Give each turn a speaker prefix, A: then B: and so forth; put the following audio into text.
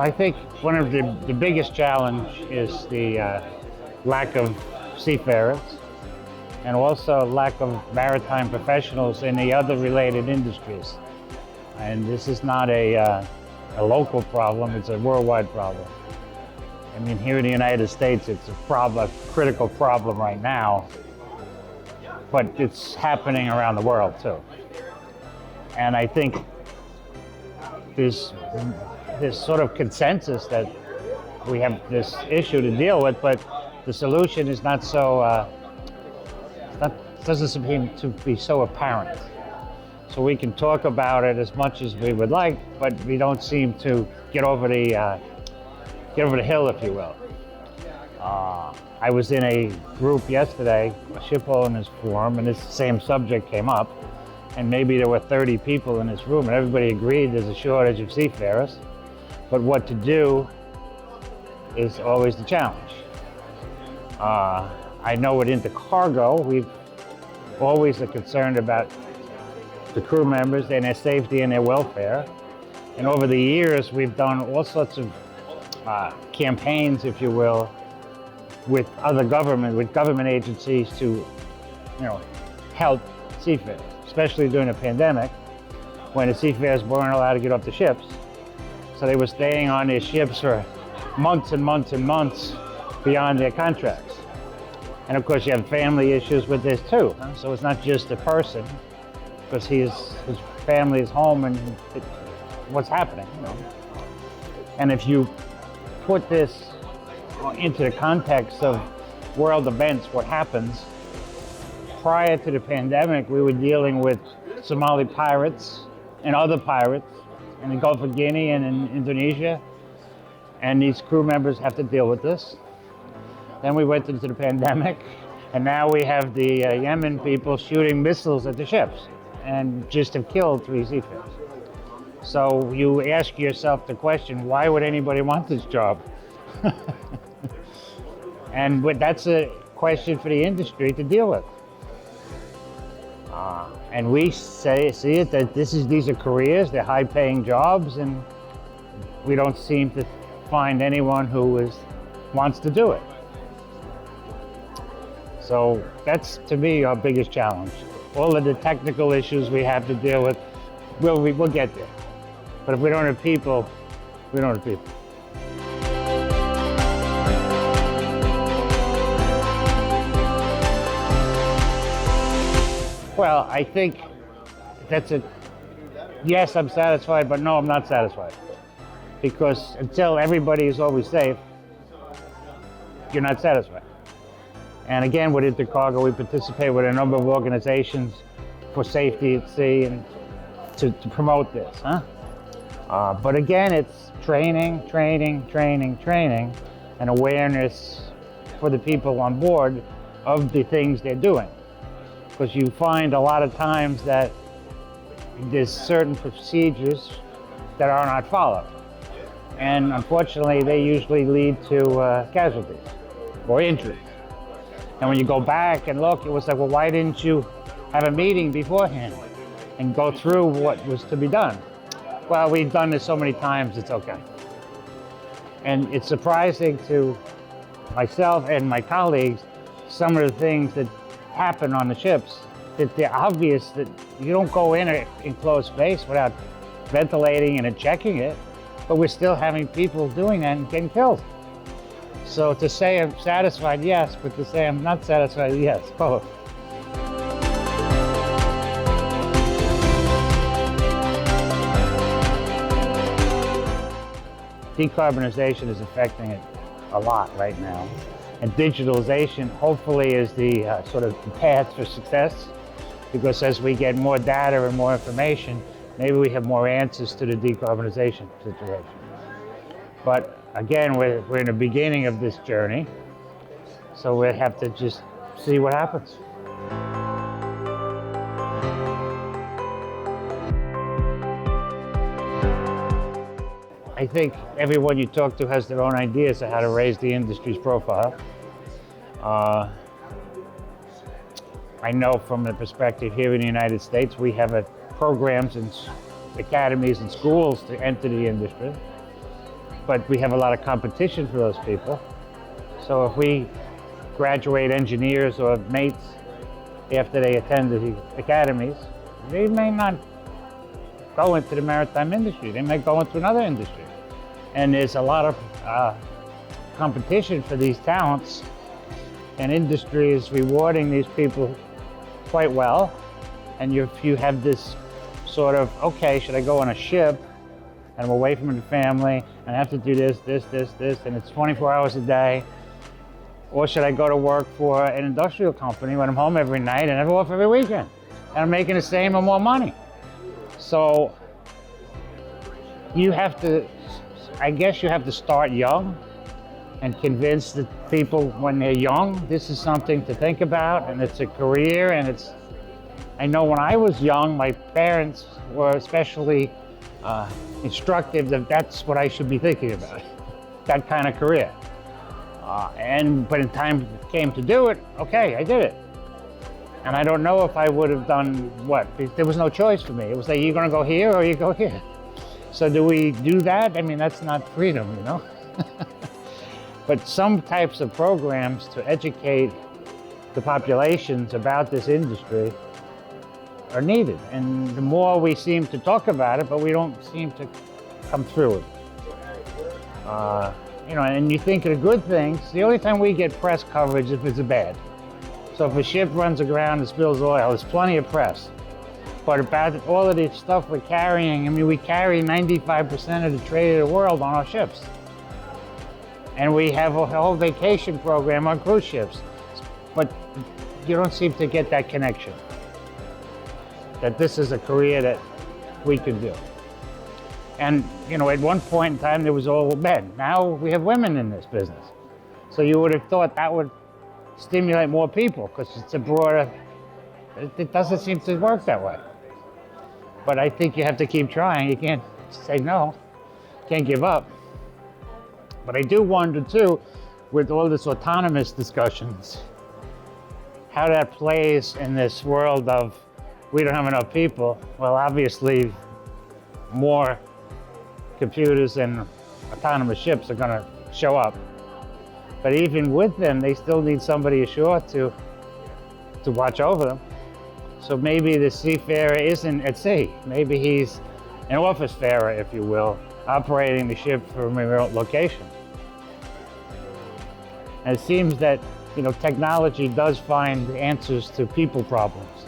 A: I think one of the biggest challenge is the lack of seafarers and also lack of maritime professionals in the other related industries. And this is not a local problem, it's a worldwide problem. I mean, here in the United States, it's a critical problem right now, but it's happening around the world too. And I think there's sort of consensus that we have this issue to deal with, but the solution is not so, doesn't seem to be so apparent. So we can talk about it as much as we would like, but we don't seem to get over the hill, if you will. I was in a group yesterday, a ship owners forum, and this same subject came up. And maybe there were 30 people in this room, and everybody agreed there's a shortage of seafarers. But what to do is always the challenge. I know with INTERCARGO, we've always are concerned about the crew members and their safety and their welfare. And over the years, we've done all sorts of campaigns, if you will, with government agencies to, help seafarers, especially during the pandemic, when the seafarers weren't allowed to get off the ships. So they were staying on their ships for months and months and months beyond their contracts. And of course, you have family issues with this too. So it's not just the person, because his family is home and what's happening. And if you put this into the context of world events, what happens, prior to the pandemic, we were dealing with Somali pirates and other pirates in the Gulf of Guinea and in Indonesia. And these crew members have to deal with this. Then we went into the pandemic, and now we have the Yemen people shooting missiles at the ships and just have killed 3 seafarers. So you ask yourself the question, why would anybody want this job? And that's a question for the industry to deal with. And we see it that these are careers, they're high-paying jobs, and we don't seem to find anyone who wants to do it. So that's, to me, our biggest challenge. All of the technical issues we have to deal with, we'll get there. But if we don't have people, we don't have people. Well, I think that's yes, I'm satisfied, but no, I'm not satisfied. Because until everybody is always safe, you're not satisfied. And again, with INTERCARGO, we participate with a number of organizations for safety at sea and to promote this. But again, it's training, and awareness for the people on board of the things they're doing. Because you find a lot of times that there's certain procedures that are not followed. And unfortunately, they usually lead to casualties or injuries. And when you go back and look, it was like, well, why didn't you have a meeting beforehand and go through what was to be done? Well, we've done this so many times, it's okay. And it's surprising to myself and my colleagues, some of the things that happen on the ships, that they're obvious that you don't go in an enclosed space without ventilating and checking it, but we're still having people doing that and getting killed. So to say I'm satisfied, yes, but to say I'm not satisfied, yes, both. Decarbonization is affecting it a lot right now. And digitalization hopefully is the sort of path for success, because as we get more data and more information, maybe we have more answers to the decarbonization situation. But again, we're in the beginning of this journey, so we have to just see what happens. I think everyone you talk to has their own ideas of how to raise the industry's profile. I know from the perspective here in the United States, we have programs and academies and schools to enter the industry. but we have a lot of competition for those people. So if we graduate engineers or mates after they attend the academies, they may not go into the maritime industry. They might go into another industry. And there's a lot of competition for these talents, and industry is rewarding these people quite well. And if you have this sort of, okay, should I go on a ship and I'm away from the family and I have to do this, and it's 24 hours a day, or should I go to work for an industrial company when I'm home every night and I'm off every weekend and I'm making the same or more money? So you have to, I guess you have to start young and convince the people when they're young, this is something to think about, and it's a career, and it's, I know when I was young, my parents were especially instructive that that's what I should be thinking about, that kind of career. But when time came to do it, okay, I did it. And I don't know if I would have done what, there was no choice for me. It was like, you're gonna go here or you go here. So do we do that? I mean, that's not freedom, you know? But some types of programs to educate the populations about this industry are needed. And the more we seem to talk about it, but we don't seem to come through it. You know, and you think of the good things, the only time we get press coverage if it's bad. So if a ship runs aground and spills oil, there's plenty of press. But about all of the stuff we're carrying, I mean, we carry 95% of the trade of the world on our ships. And we have a whole vacation program on cruise ships. But you don't seem to get that connection, that this is a career that we could do. And, you know, at one point in time, there was all men. Now we have women in this business. So you would have thought that would stimulate more people, because it's a broader, it doesn't seem to work that way. But I think you have to keep trying. You can't say no, can't give up. But I do wonder too, with all this autonomous discussions, how that plays in this world of, we don't have enough people. Well, obviously, more computers and autonomous ships are gonna show up. But even with them, they still need somebody ashore to watch over them. So maybe the seafarer isn't at sea. Maybe he's an office farer, if you will, operating the ship from a remote location. And it seems that, you know, technology does find answers to people problems.